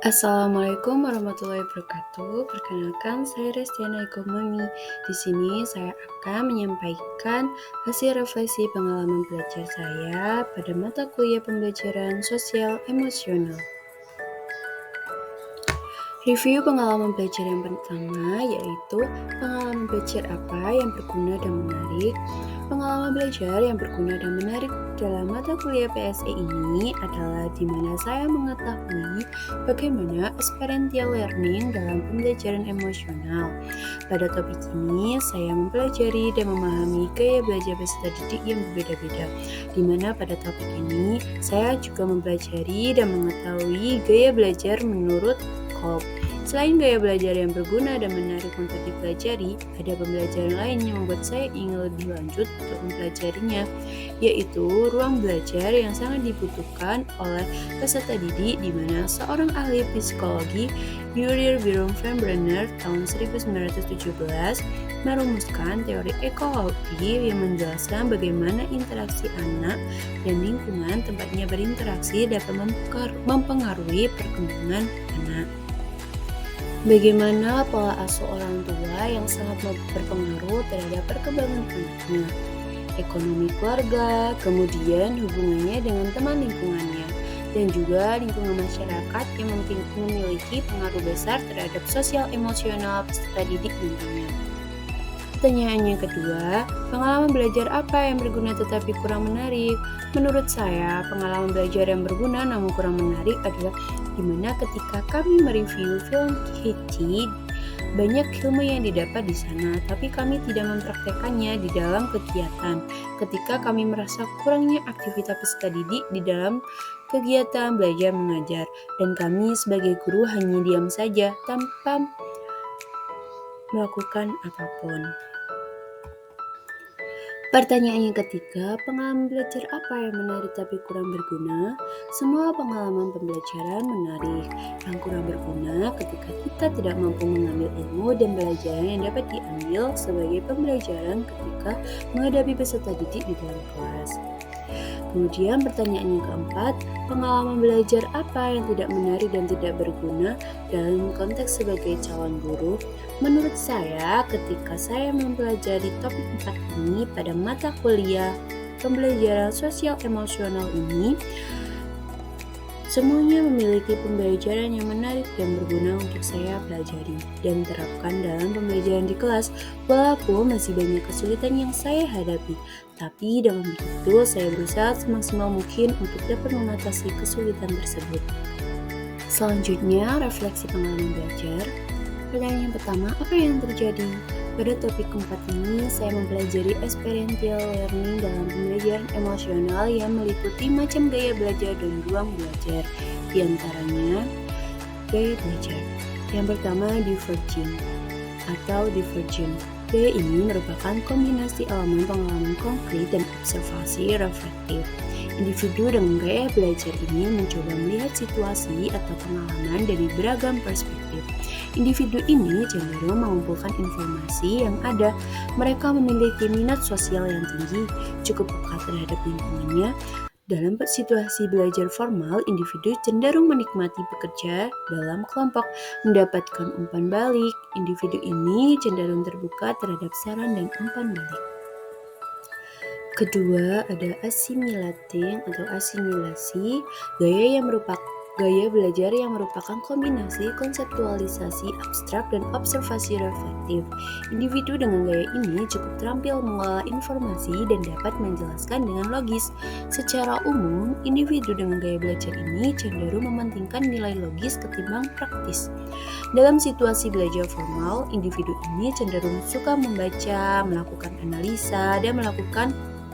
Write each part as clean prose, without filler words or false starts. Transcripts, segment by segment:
Assalamualaikum warahmatullahi wabarakatuh. Perkenalkan, saya Restiana Ikomami. Di sini saya akan menyampaikan hasil refleksi pengalaman belajar saya pada mata kuliah pembelajaran sosial emosional. Review pengalaman belajar yang pertama yaitu pengalaman belajar apa yang berguna dan menarik. Pengalaman belajar yang berguna dan menarik dalam mata kuliah PSE ini adalah di mana saya mengetahui bagaimana experiential learning dalam pembelajaran emosional. Pada topik ini, saya mempelajari dan memahami gaya belajar peserta didik yang berbeda-beda, di mana pada topik ini saya juga mempelajari dan mengetahui gaya belajar menurut Kolb. Selain gaya belajar yang berguna dan menarik untuk dipelajari, ada pembelajaran lain yang membuat saya ingin lebih lanjut untuk mempelajarinya, yaitu ruang belajar yang sangat dibutuhkan oleh peserta didik di mana seorang ahli psikologi, Yurir Biron van Brenner tahun 1917 merumuskan teori ekologi yang menjelaskan bagaimana interaksi anak dan lingkungan tempatnya berinteraksi dapat mempengaruhi perkembangan anak. Bagaimana pola asuh orang tua yang sangat berpengaruh terhadap perkembangan anaknya, ekonomi keluarga, kemudian hubungannya dengan teman lingkungannya, dan juga lingkungan masyarakat yang memiliki pengaruh besar terhadap sosial emosional peserta didik nantinya. Pertanyaan yang kedua, pengalaman belajar apa yang berguna tetapi kurang menarik? Menurut saya, pengalaman belajar yang berguna namun kurang menarik adalah di mana ketika kami mereview film Kitty, banyak ilmu yang didapat di sana, tapi kami tidak mempraktekannya di dalam kegiatan. Ketika kami merasa kurangnya aktivitas peserta didik di dalam kegiatan belajar mengajar, dan kami sebagai guru hanya diam saja tanpa melakukan apapun. Pertanyaan yang ketiga, pengalaman belajar apa yang menarik tapi kurang berguna? Semua pengalaman pembelajaran menarik. Yang kurang berguna ketika kita tidak mampu mengambil ilmu dan pelajaran yang dapat diambil sebagai pembelajaran ketika menghadapi peserta didik di dalam kelas. Kemudian pertanyaan yang keempat, pengalaman belajar apa yang tidak menarik dan tidak berguna dalam konteks sebagai calon guru? Menurut saya, ketika saya mempelajari topik 4 ini pada mata kuliah pembelajaran sosial emosional ini, semuanya memiliki pembelajaran yang menarik dan berguna untuk saya pelajari dan terapkan dalam pembelajaran di kelas, walaupun masih banyak kesulitan yang saya hadapi. Tapi dengan begitu, saya berusaha semaksimal mungkin untuk dapat mengatasi kesulitan tersebut. Selanjutnya, refleksi pengalaman belajar. Pertanyaan yang pertama, apa yang terjadi? Pada topik keempat ini, saya mempelajari experiential learning dalam pembelajaran emosional yang meliputi macam gaya belajar dan ruang belajar. Di antaranya, gaya belajar. Yang pertama, divergent atau divergent. Gaya ini merupakan kombinasi elemen pengalaman konkret dan observasi reflektif. Individu dengan gaya belajar ini mencoba melihat situasi atau pengalaman dari beragam perspektif. Individu ini cenderung mengumpulkan informasi yang ada. Mereka memiliki minat sosial yang tinggi, cukup peka terhadap lingkungannya. Dalam situasi belajar formal, individu cenderung menikmati bekerja dalam kelompok, mendapatkan umpan balik. Individu ini cenderung terbuka terhadap saran dan umpan balik. Kedua, ada assimilating atau asimilasi, gaya belajar yang merupakan kombinasi konseptualisasi abstrak dan observasi reflektif. Individu dengan gaya ini cukup terampil mengolah informasi dan dapat menjelaskan dengan logis. Secara umum, individu dengan gaya belajar ini cenderung mementingkan nilai logis ketimbang praktis. Dalam situasi belajar formal, individu ini cenderung suka membaca, melakukan analisa, dan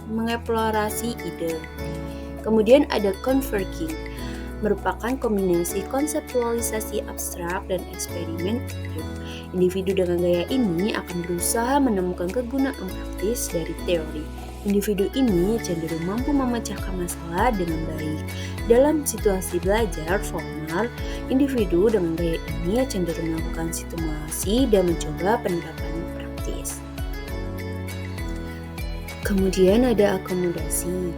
mengeksplorasi ide. Kemudian ada converging, merupakan kombinasi konseptualisasi abstrak dan eksperimen aktif. Individu dengan gaya ini akan berusaha menemukan kegunaan praktis dari teori. Individu ini cenderung mampu memecahkan masalah dengan baik. Dalam situasi belajar formal, individu dengan gaya ini cenderung melakukan simulasi dan mencoba penerapan praktis. Kemudian ada akomodasi.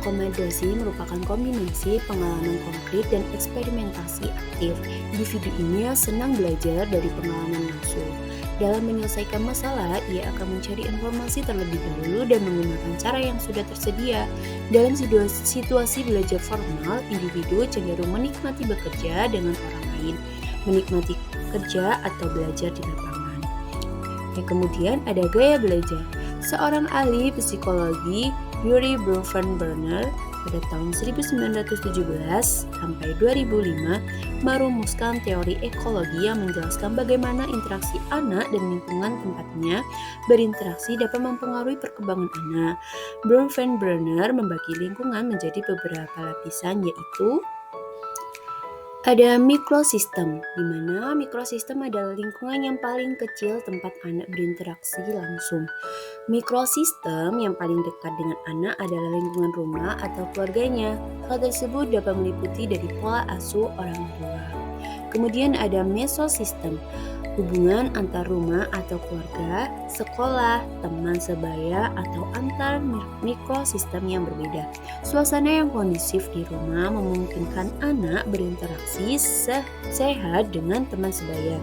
Akomodasi merupakan kombinasi pengalaman konkret dan eksperimentasi aktif. Individu ini senang belajar dari pengalaman langsung. Dalam menyelesaikan masalah, ia akan mencari informasi terlebih dahulu dan menggunakan cara yang sudah tersedia. Dalam situasi belajar formal, individu cenderung menikmati bekerja dengan orang lain, menikmati kerja atau belajar di lapangan. Kemudian ada gaya belajar. Seorang ahli psikologi, Yuri Bronfenbrenner, pada tahun 1917 sampai 2005 merumuskan teori ekologi yang menjelaskan bagaimana interaksi anak dan lingkungan tempatnya berinteraksi dapat mempengaruhi perkembangan anak. Bronfenbrenner membagi lingkungan menjadi beberapa lapisan, yaitu ada mikrosistem, di mana mikrosistem adalah lingkungan yang paling kecil tempat anak berinteraksi langsung. Mikrosistem yang paling dekat dengan anak adalah lingkungan rumah atau keluarganya. Hal tersebut dapat meliputi dari pola asuh orang tua. Kemudian ada mesosistem, hubungan antar rumah atau keluarga, sekolah, teman sebaya, atau antar mikrosistem yang berbeda. Suasana yang kondusif di rumah memungkinkan anak berinteraksi sehat dengan teman sebaya.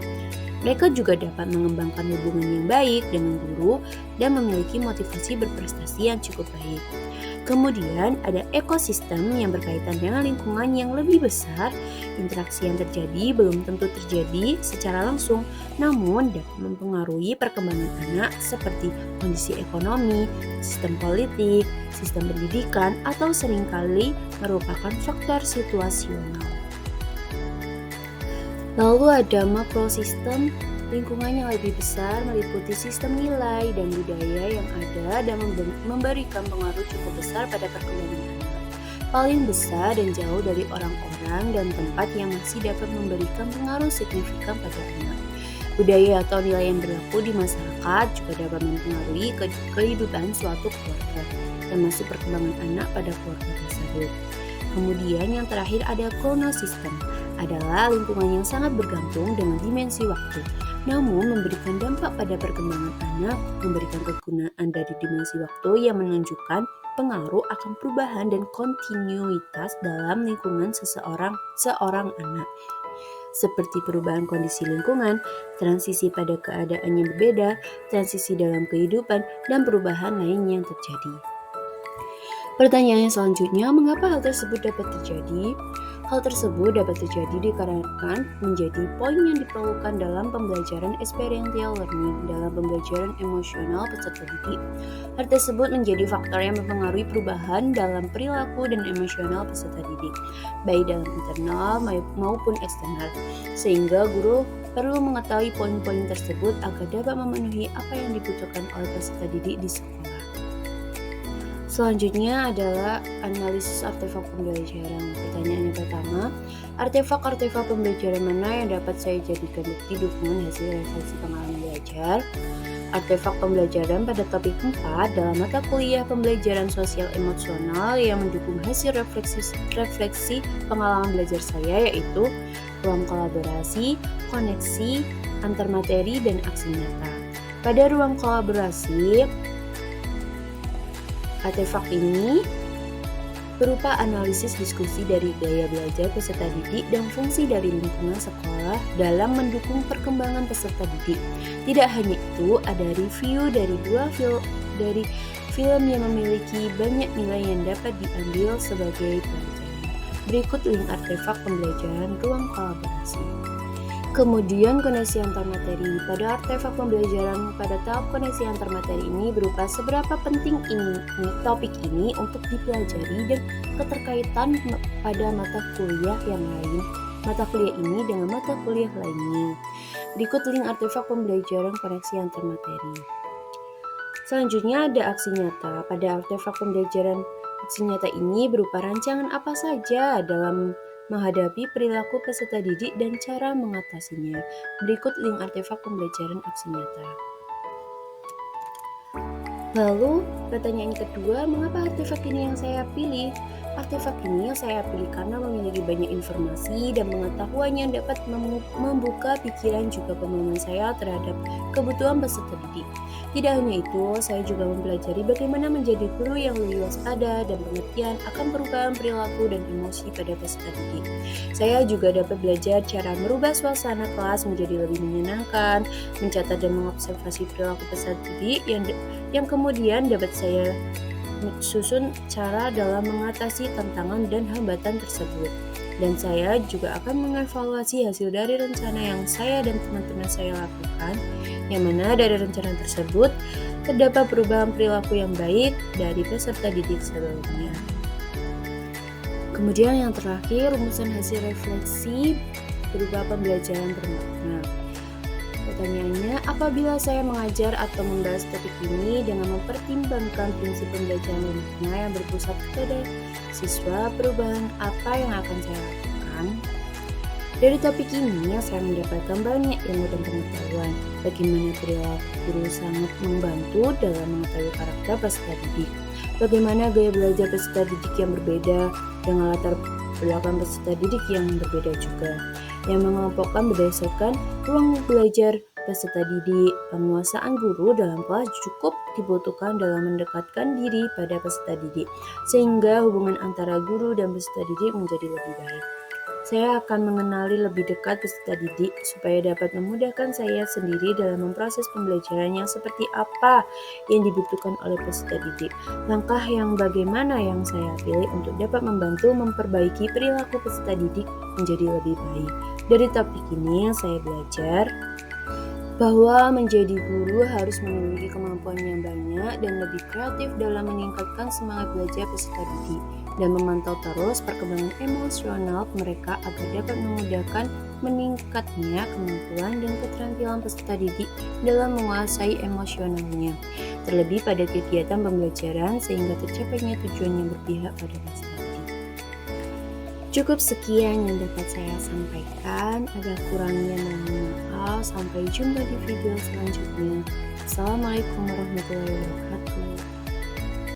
Mereka juga dapat mengembangkan hubungan yang baik dengan guru dan memiliki motivasi berprestasi yang cukup baik. Kemudian ada ekosistem yang berkaitan dengan lingkungan yang lebih besar. Interaksi yang terjadi belum tentu terjadi secara langsung, namun dapat mempengaruhi perkembangan anak seperti kondisi ekonomi, sistem politik, sistem pendidikan, atau seringkali merupakan faktor situasional. Lalu ada makrosistem, lingkungan yang lebih besar meliputi sistem nilai dan budaya yang ada dan memberikan pengaruh cukup besar pada perkembangan anak. Paling besar dan jauh dari orang-orang dan tempat yang masih dapat memberikan pengaruh signifikan pada anak. Budaya atau nilai yang berlaku di masyarakat juga dapat mempengaruhi kehidupan suatu keluarga, termasuk perkembangan anak pada keluarga tersebut. Kemudian yang terakhir ada kronosistem, adalah lingkungan yang sangat bergantung dengan dimensi waktu, namun memberikan dampak pada perkembangan anak, memberikan kegunaan dari dimensi waktu yang menunjukkan pengaruh akan perubahan dan kontinuitas dalam lingkungan seorang anak. Seperti perubahan kondisi lingkungan, transisi pada keadaan yang berbeda, transisi dalam kehidupan, dan perubahan lain yang terjadi. Pertanyaan selanjutnya, mengapa hal tersebut dapat terjadi? Hal tersebut dapat terjadi dikarenakan menjadi poin yang diperlukan dalam pembelajaran experiential learning, dalam pembelajaran emosional peserta didik. Hal tersebut menjadi faktor yang mempengaruhi perubahan dalam perilaku dan emosional peserta didik, baik dalam internal maupun eksternal, sehingga guru perlu mengetahui poin-poin tersebut agar dapat memenuhi apa yang dibutuhkan oleh peserta didik di sekolah. Selanjutnya adalah analisis artefak pembelajaran. Pertanyaan yang pertama, artefak-artefak pembelajaran mana yang dapat saya jadikan bukti dukungan hasil refleksi pengalaman belajar? Artefak pembelajaran pada topik 4 dalam mata kuliah pembelajaran sosial emosional yang mendukung hasil refleksi pengalaman belajar saya, yaitu ruang kolaborasi, koneksi, antar materi, dan aksi nyata. Pada ruang kolaborasi, artefak ini berupa analisis diskusi dari gaya belajar peserta didik dan fungsi dari lingkungan sekolah dalam mendukung perkembangan peserta didik. Tidak hanya itu, ada review dari film yang memiliki banyak nilai yang dapat diambil sebagai pelajaran. Berikut link artefak pembelajaran ruang kolaborasi. Kemudian koneksi antar materi. Pada artefak pembelajaran pada tahap koneksi antar materi ini berupa seberapa penting topik ini untuk dipelajari dan keterkaitan pada mata kuliah yang lain. Mata kuliah ini dengan mata kuliah lainnya. Berikut link artefak pembelajaran koneksi antar materi. Selanjutnya ada aksi nyata. Pada artefak pembelajaran aksi nyata ini berupa rancangan apa saja dalam menghadapi perilaku peserta didik dan cara mengatasinya. Berikut link artefak pembelajaran aksi nyata. Lalu, pertanyaan kedua, mengapa artefak ini yang saya pilih? Artefak ini yang saya pilih karena memiliki banyak informasi dan pengetahuan yang dapat membuka pikiran juga pemahaman saya terhadap kebutuhan peserta didik. Tidak hanya itu, saya juga mempelajari bagaimana menjadi guru yang lebih waspada dan pengertian akan perubahan perilaku dan emosi pada peserta didik. Saya juga dapat belajar cara merubah suasana kelas menjadi lebih menyenangkan, mencatat dan mengobservasi perilaku peserta didik yang kemudian dapat saya susun cara dalam mengatasi tantangan dan hambatan tersebut. Dan saya juga akan mengevaluasi hasil dari rencana yang saya dan teman-teman saya lakukan, yang mana dari rencana tersebut terdapat perubahan perilaku yang baik dari peserta didik sebelumnya. Kemudian yang terakhir, rumusan hasil refleksi berupa pembelajaran bermakna. Pertanyaannya, apabila saya mengajar atau membahas topik ini dengan mempertimbangkan prinsip pembelajaran bermakna yang berpusat pada siswa, perubahan apa yang akan saya lakukan? Dari topik ini, saya mendapatkan banyak ilmu dan pengetahuan. Bagaimana perilaku guru sangat membantu dalam mengetahui karakter peserta didik. Bagaimana gaya belajar peserta didik yang berbeda dengan latar belakang peserta didik yang berbeda juga, yang mengelompokkan berdasarkan ruang belajar peserta didik. Penguasaan guru dalam kelas cukup dibutuhkan dalam mendekatkan diri pada peserta didik, sehingga hubungan antara guru dan peserta didik menjadi lebih baik. Saya akan mengenali lebih dekat peserta didik supaya dapat memudahkan saya sendiri dalam memproses pembelajaran yang seperti apa yang dibutuhkan oleh peserta didik. Langkah yang bagaimana yang saya pilih untuk dapat membantu memperbaiki perilaku peserta didik menjadi lebih baik. Dari topik ini saya belajar bahwa menjadi guru harus memiliki kemampuan yang banyak dan lebih kreatif dalam meningkatkan semangat belajar peserta didik dan memantau terus perkembangan emosional mereka agar dapat memudahkan meningkatnya kemampuan dan keterampilan peserta didik dalam menguasai emosionalnya, terlebih pada kegiatan pembelajaran sehingga tercapainya tujuan yang berpihak pada peserta didik. Cukup sekian yang dapat saya sampaikan, agak kurangnya mohon maaf. Sampai jumpa di video selanjutnya. Assalamualaikum warahmatullahi wabarakatuh.